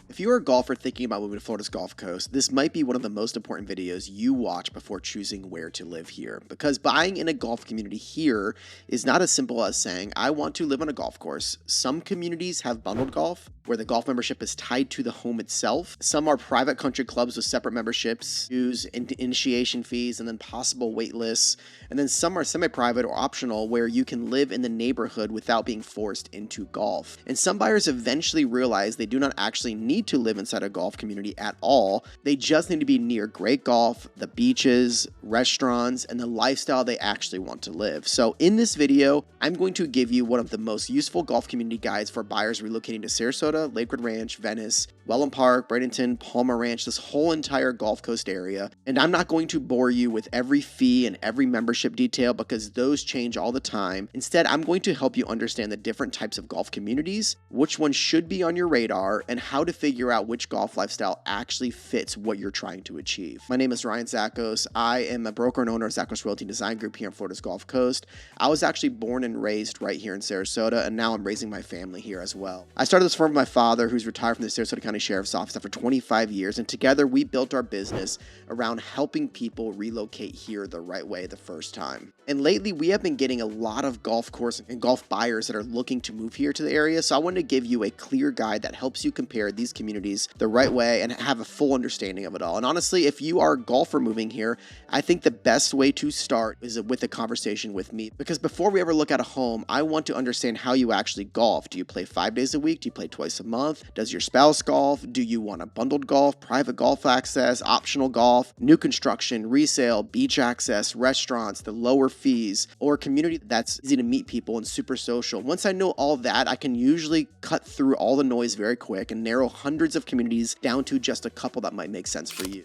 If you're a golfer thinking about moving to Florida's Gulf Coast, this might be one of the most important videos you watch before choosing where to live here. Because buying in a golf community here is not as simple as saying, I want to live on a golf course. Some communities have bundled golf, where the golf membership is tied to the home itself. Some are private country clubs with separate memberships, dues, initiation fees, and then possible wait lists. And then some are semi-private or optional, where you can live in the neighborhood without being forced into golf. And some buyers eventually realize they do not actually need to live inside a golf community at all. They just need to be near great golf, the beaches, restaurants, and the lifestyle they actually want to live. So in this video, I'm going to give you one of the most useful golf community guides for buyers relocating to Sarasota, Lakewood Ranch, Venice, Wellen Park, Bradenton, Palmer Ranch, this whole entire Gulf Coast area. And I'm not going to bore you with every fee and every membership detail because those change all the time. Instead, I'm going to help you understand the different types of golf communities, which one should be on your radar, and how to figure out which golf lifestyle actually fits what you're trying to achieve. My name is Ryan Zakos. I am a broker and owner of Zakos Realty Design Group here in Florida's Gulf Coast. I was actually born and raised right here in Sarasota, and now I'm raising my family here as well. I started this firm with my father, who's retired from the Sarasota County Sheriff's Office after 25 years, and together we built our business around helping people relocate here the right way the first time. And lately, we have been getting a lot of golf course and golf buyers that are looking to move here to the area, so I wanted to give you a clear guide that helps you compare these communities the right way and have a full understanding of it all. And honestly, if you are a golfer moving here, I think the best way to start is with a conversation with me, because before we ever look at a home, I want to understand how you actually golf. Do you play 5 days a week? Do you play twice a month? Does your spouse golf? Do you want a bundled golf, private golf access, optional golf, new construction, resale, beach access, restaurants, the lower fees, or a community that's easy to meet people and super social? Once I know all that, I can usually cut through all the noise very quick and narrow hundreds of communities down to just a couple that might make sense for you.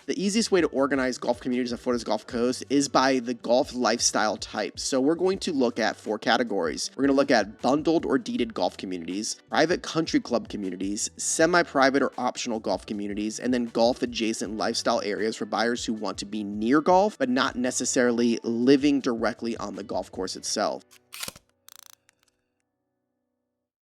The easiest way to organize golf communities on Florida's Gulf Coast is by the golf lifestyle type. So we're going to look at 4 categories. We're going to look at bundled or deeded golf communities, private country club communities, semi-private or optional golf communities, and then golf adjacent lifestyle areas for buyers who want to be near golf, but not necessarily living directly on the golf course itself.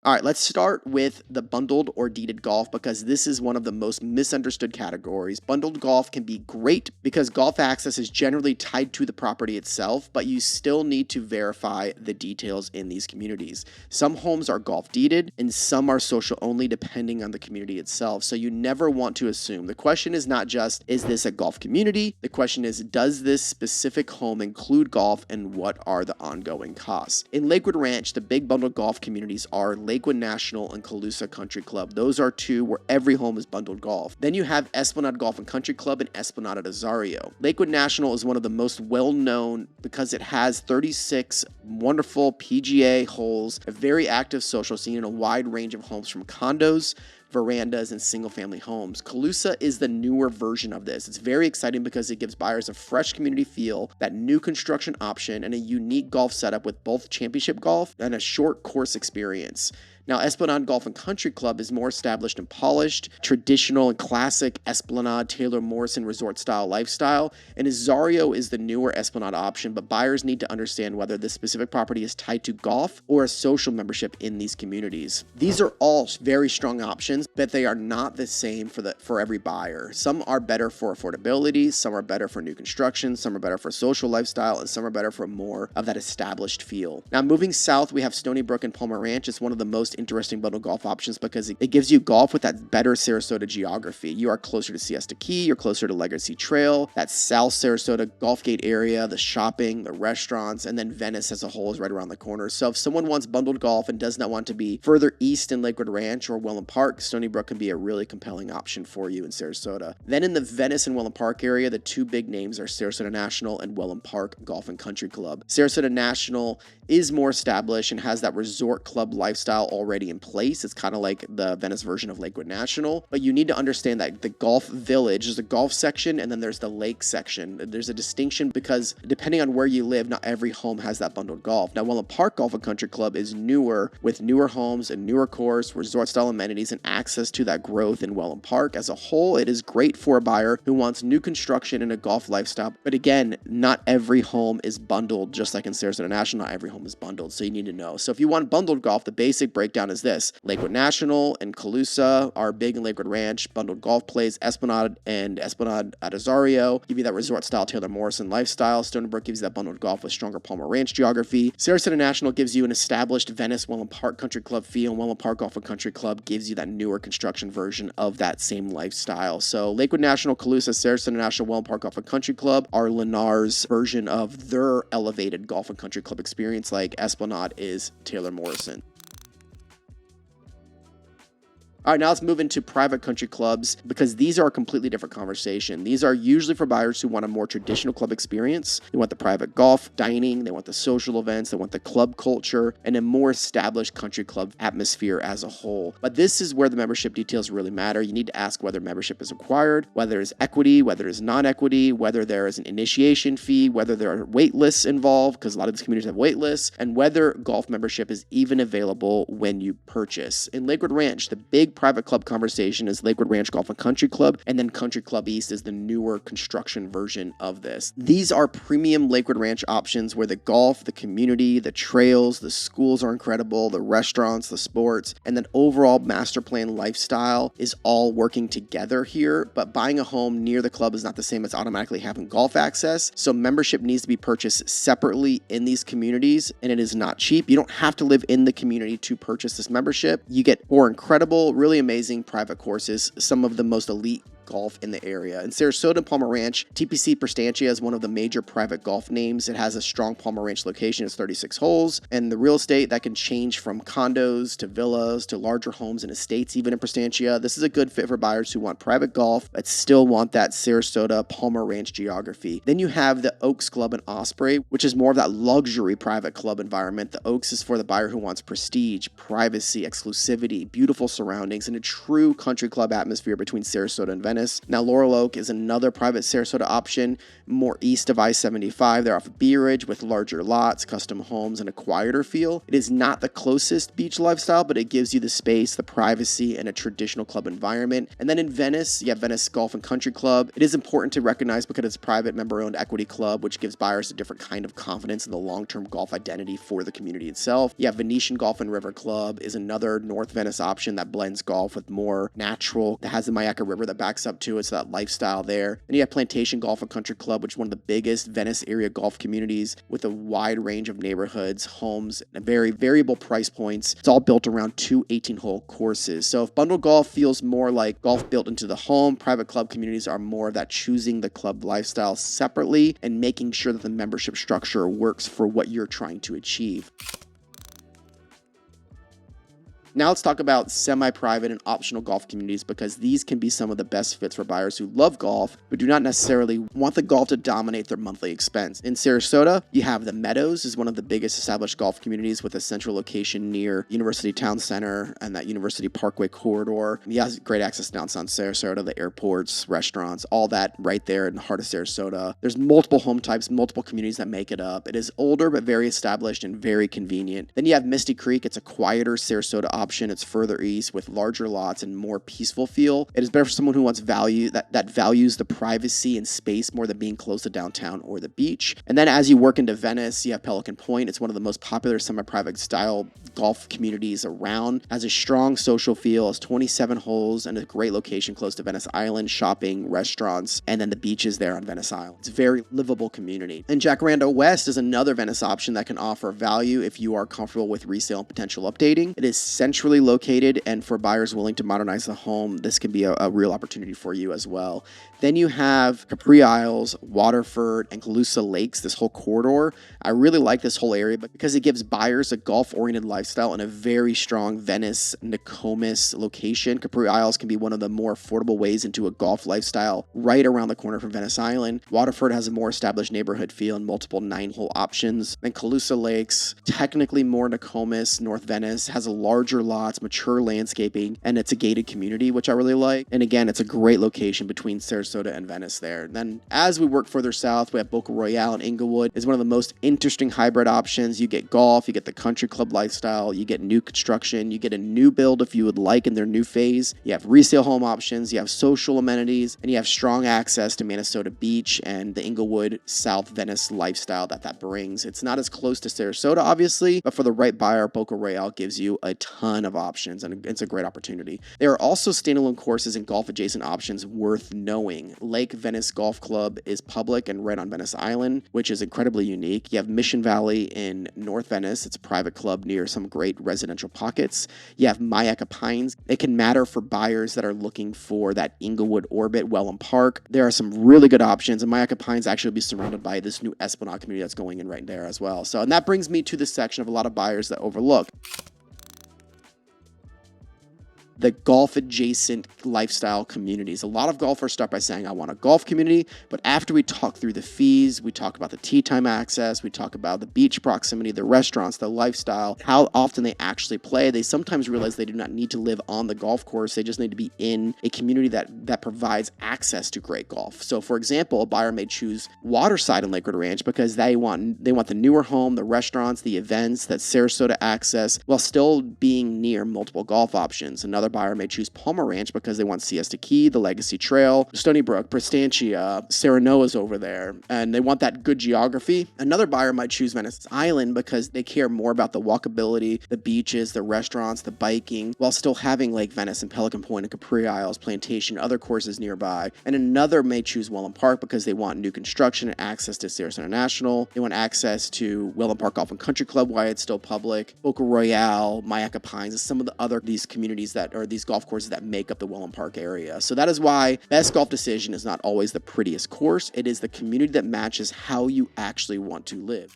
All right, let's start with the bundled or deeded golf because this is one of the most misunderstood categories. Bundled golf can be great because golf access is generally tied to the property itself, but you still need to verify the details in these communities. Some homes are golf deeded and some are social only depending on the community itself, so you never want to assume. The question is not just, is this a golf community? The question is, does this specific home include golf and what are the ongoing costs? In Lakewood Ranch, the big bundled golf communities are Lakewood National and Calusa Country Club. Those are 2 where every home is bundled golf. Then you have Esplanade Golf and Country Club and Esplanade at Azario. Lakewood National is one of the most well-known because it has 36 wonderful PGA holes, a very active social scene, and a wide range of homes from condos, verandas, and single-family homes. Calusa is the newer version of this. It's very exciting because it gives buyers a fresh community feel, that new construction option, and a unique golf setup with both championship golf and a short course experience. Now, Esplanade Golf and Country Club is more established and polished, traditional and classic Esplanade Taylor Morrison resort style lifestyle, and Azario is the newer Esplanade option, but buyers need to understand whether this specific property is tied to golf or a social membership in these communities. These are all very strong options, but they are not the same for every buyer. Some are better for affordability, some are better for new construction, some are better for social lifestyle, and some are better for more of that established feel. Now, moving south, we have Stoneybrook and Palmer Ranch. It's one of the most interesting bundled golf options because it gives you golf with that better Sarasota geography. You are closer to Siesta Key, you're closer to Legacy Trail, that South Sarasota Golf Gate area, the shopping, the restaurants, and then Venice as a whole is right around the corner. So if someone wants bundled golf and does not want to be further east in Lakewood Ranch or Wellen Park, Stoneybrook can be a really compelling option for you in Sarasota. Then in the Venice and Wellen Park area, the 2 big names are Sarasota National and Wellen Park Golf and Country Club. Sarasota National is more established and has that resort club lifestyle already in place. It's kind of like the Venice version of Lakewood National, but you need to understand that the golf village is a golf section and then there's the lake section. There's a distinction because depending on where you live, not every home has that bundled golf. Now, Wellen Park Golf and Country Club is newer with newer homes and newer course, resort style amenities, and access to that growth in Wellen Park. As a whole, it is great for a buyer who wants new construction and a golf lifestyle. But again, not every home is bundled, just like in Sarasota National. Not every home is bundled, so you need to know. So if you want bundled golf, the basic breakdown is this. Lakewood National and Calusa are big in Lakewood Ranch. Bundled golf plays Esplanade and Esplanade at Azario give you that resort-style Taylor Morrison lifestyle. Stoneybrook gives you that bundled golf with stronger Palmer Ranch geography. Sarasota National gives you an established Venice Wellen Park Country Club feel, and Wellen Park Golf and Country Club gives you that newer construction version of that same lifestyle. So Lakewood National, Calusa, Sarasota National, Wellen Park Golf and Country Club are Lennar's version of their elevated golf and country club experience, like Esplanade is Taylor Morrison. All right, now let's move into private country clubs, because these are a completely different conversation. These are usually for buyers who want a more traditional club experience. They want the private golf, dining, they want the social events, they want the club culture, and a more established country club atmosphere as a whole. But this is where the membership details really matter. You need to ask whether membership is required, whether it's equity, whether it's non-equity, whether there is an initiation fee, whether there are wait lists involved, because a lot of these communities have wait lists, and whether golf membership is even available when you purchase. In Lakewood Ranch, the big private club conversation is Lakewood Ranch Golf and Country Club, and then Country Club East is the newer construction version of this. These are premium Lakewood Ranch options where the golf, the community, the trails, the schools are incredible, the restaurants, the sports, and then overall master plan lifestyle is all working together here. But buying a home near the club is not the same as automatically having golf access, so membership needs to be purchased separately in these communities, and it is not cheap. You don't have to live in the community to purchase this membership. You get 4 incredible, really amazing private courses, some of the most elite golf in the area. In Sarasota and Palmer Ranch, TPC Prestancia is one of the major private golf names. It has a strong Palmer Ranch location. It's 36 holes, and the real estate that can change from condos to villas to larger homes and estates, even in Prestancia. This is a good fit for buyers who want private golf but still want that Sarasota Palmer Ranch geography. Then you have the Oaks Club in Osprey, which is more of that luxury private club environment. The Oaks is for the buyer who wants prestige, privacy, exclusivity, beautiful surroundings, and a true country club atmosphere between Sarasota and Venice. Now, Laurel Oak is another private Sarasota option, more east of I-75. They're off of Bee Ridge with larger lots, custom homes, and a quieter feel. It is not the closest beach lifestyle, but it gives you the space, the privacy, and a traditional club environment. And then in Venice, you have Venice Golf and Country Club. It is important to recognize because it's a private member-owned equity club, which gives buyers a different kind of confidence in the long-term golf identity for the community itself. You have Venetian Golf and River Club is another North Venice option that blends golf with more natural, that has the Mayaca River that backs up to it, so that lifestyle there. And you have Plantation Golf and Country Club, which is one of the biggest Venice area golf communities with a wide range of neighborhoods, homes, and very variable price points. It's all built around 2 18-hole courses. So if bundled golf feels more like golf built into the home, private club communities are more of that choosing the club lifestyle separately and making sure that the membership structure works for what you're trying to achieve. Now let's talk about semi-private and optional golf communities, because these can be some of the best fits for buyers who love golf but do not necessarily want the golf to dominate their monthly expense. In Sarasota, you have the Meadows, is one of the biggest established golf communities with a central location near University Town Center and that University Parkway corridor. He has great access to downtown Sarasota, the airports, restaurants, all that right there in the heart of Sarasota. There's multiple home types, multiple communities that make it up. It is older but very established and very convenient. Then you have Misty Creek. It's a quieter Sarasota option. It's further east with larger lots and more peaceful feel. It is better for someone who wants value, that values the privacy and space more than being close to downtown or the beach. And then as you work into Venice, you have Pelican Pointe. It's one of the most popular semi-private style golf communities around. Has a strong social feel, has 27 holes, and a great location close to Venice Island, shopping, restaurants, and then the beaches there on Venice Island. It's a very livable community. And Jacaranda West is another Venice option that can offer value if you are comfortable with resale and potential updating. It is centrally located, and for buyers willing to modernize the home, this can be a real opportunity for you as well. Then you have Capri Isles, Waterford, and Calusa Lakes, this whole corridor. I really like this whole area because it gives buyers a golf-oriented lifestyle and a very strong Venice Nokomis location. Capri Isles can be one of the more affordable ways into a golf lifestyle right around the corner from Venice Island. Waterford has a more established neighborhood feel and multiple 9-hole options. And Calusa Lakes, technically more Nokomis, North Venice, has a larger lots, mature landscaping, and it's a gated community, which I really like. And again, it's a great location between Sarasota and Venice there. And then as we work further south, we have Boca Royale and Inglewood is one of the most interesting hybrid options. You get golf, you get the country club lifestyle, you get new construction, you get a new build if you would like in their new phase. You have resale home options, you have social amenities, and you have strong access to Minnesota Beach and the Inglewood South Venice lifestyle that brings. It's not as close to Sarasota, obviously, but for the right buyer, Boca Royale gives you a ton of options, and it's a great opportunity. There are also standalone courses and golf-adjacent options worth knowing. Lake Venice Golf Club is public and right on Venice Island, which is incredibly unique. You have Mission Valley in North Venice. It's a private club near some great residential pockets. You have Mayaca Pines. It can matter for buyers that are looking for that Inglewood orbit, Wellen Park. There are some really good options, and Mayaca Pines actually will be surrounded by this new Esplanade community that's going in right there as well. So, and that brings me to this section of a lot of buyers that overlook the golf adjacent lifestyle communities. A lot of golfers start by saying, I want a golf community, but after we talk through the fees, we talk about the tee time access, we talk about the beach proximity, the restaurants, the lifestyle, how often they actually play, they sometimes realize they do not need to live on the golf course. They just need to be in a community that provides access to great golf. So for example, a buyer may choose Waterside in Lakewood Ranch because they want the newer home, the restaurants, the events, that Sarasota access, while still being near multiple golf options. Another buyer may choose Palmer Ranch because they want Siesta Key, the Legacy Trail, Stoneybrook, Prestancia, Serenoa's over there, and they want that good geography. Another buyer might choose Venice Island because they care more about the walkability, the beaches, the restaurants, the biking, while still having Lake Venice and Pelican Pointe and Capri Isles, Plantation, other courses nearby. And another may choose Wellen Park because they want new construction and access to Sarasota National. They want access to Wellen Park Golf and Country Club while it's still public, Boca Royale, Mayaca Pines, and some of the other these communities that are these golf courses that make up the Wellen Park area. So that is why best golf decision is not always the prettiest course. It is the community that matches how you actually want to live.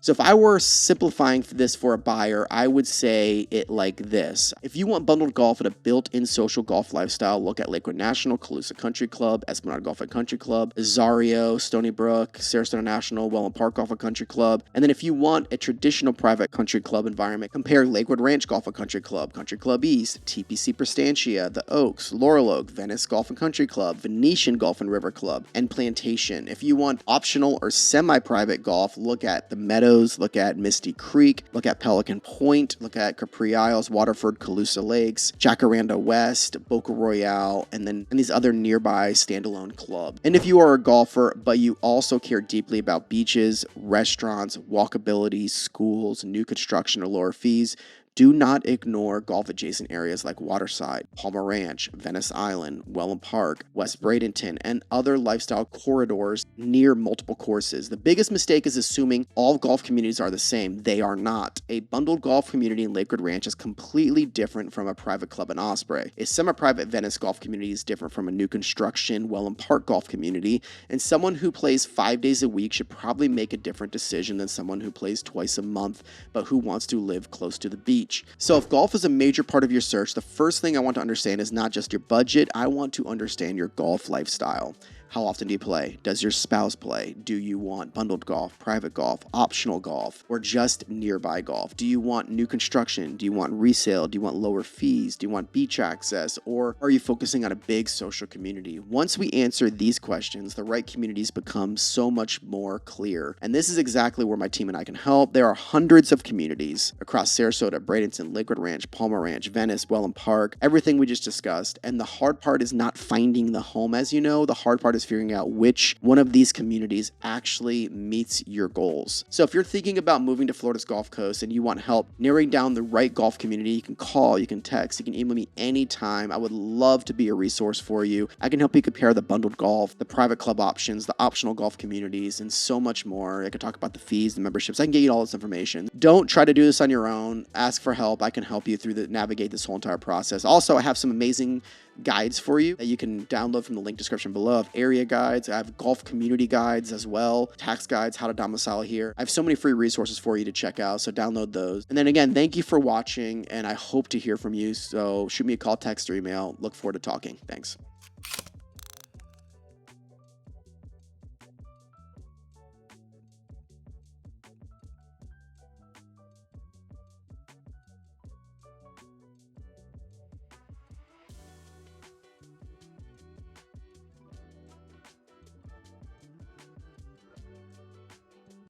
So if I were simplifying this for a buyer, I would say it like this. If you want bundled golf and a built-in social golf lifestyle, look at Lakewood National, Calusa Country Club, Esplanade Golf and Country Club, Azario, Stoneybrook, Sarasota National, Wellen Park Golf and Country Club. And then if you want a traditional private country club environment, compare Lakewood Ranch Golf and Country Club, Country Club East, TPC Prestancia, The Oaks, Laurel Oak, Venice Golf and Country Club, Venetian Golf and River Club, and Plantation. If you want optional or semi-private golf, look at the Meadows, look at Misty Creek, look at Pelican Pointe, look at Capri Isles, Waterford, Calusa Lakes, Jacaranda West, Boca Royale, and these other nearby standalone clubs. And if you are a golfer, but you also care deeply about beaches, restaurants, walkability, schools, new construction, or lower fees, do not ignore golf-adjacent areas like Waterside, Palmer Ranch, Venice Island, Wellen Park, West Bradenton, and other lifestyle corridors near multiple courses. The biggest mistake is assuming all golf communities are the same. They are not. A bundled golf community in Lakewood Ranch is completely different from a private club in Osprey. A semi-private Venice golf community is different from a new construction Wellen Park golf community, and someone who plays 5 days a week should probably make a different decision than someone who plays twice a month, but who wants to live close to the beach. So if golf is a major part of your search, the first thing I want to understand is not just your budget. I want to understand your golf lifestyle. How often do you play? Does your spouse play? Do you want bundled golf, private golf, optional golf, or just nearby golf? Do you want new construction? Do you want resale? Do you want lower fees? Do you want beach access? Or are you focusing on a big social community? Once we answer these questions, the right communities become so much more clear. And this is exactly where my team and I can help. There are hundreds of communities across Sarasota, Bradenton, Lakewood Ranch, Palmer Ranch, Venice, Wellen Park, everything we just discussed. And the hard part is not finding the home, as you know. The hard part is figuring out which one of these communities actually meets your goals. So if you're thinking about moving to Florida's Gulf Coast and you want help narrowing down the right golf community, you can call, you can text, you can email me anytime. I would love to be a resource for you. I can help you compare the bundled golf, the private club options, the optional golf communities, and so much more. I can talk about the fees, the memberships. I can get you all this information. Don't try to do this on your own. Ask for help. I can help you through navigate this whole entire process. Also, I have some amazing guides for you that you can download from the link description below. I have area guides, I have golf community guides as well, tax guides, how to domicile here. I have so many free resources for you to check out, so download those. And then again, thank you for watching, and I hope to hear from you. So shoot me a call, text, or email. Look forward to talking. Thanks.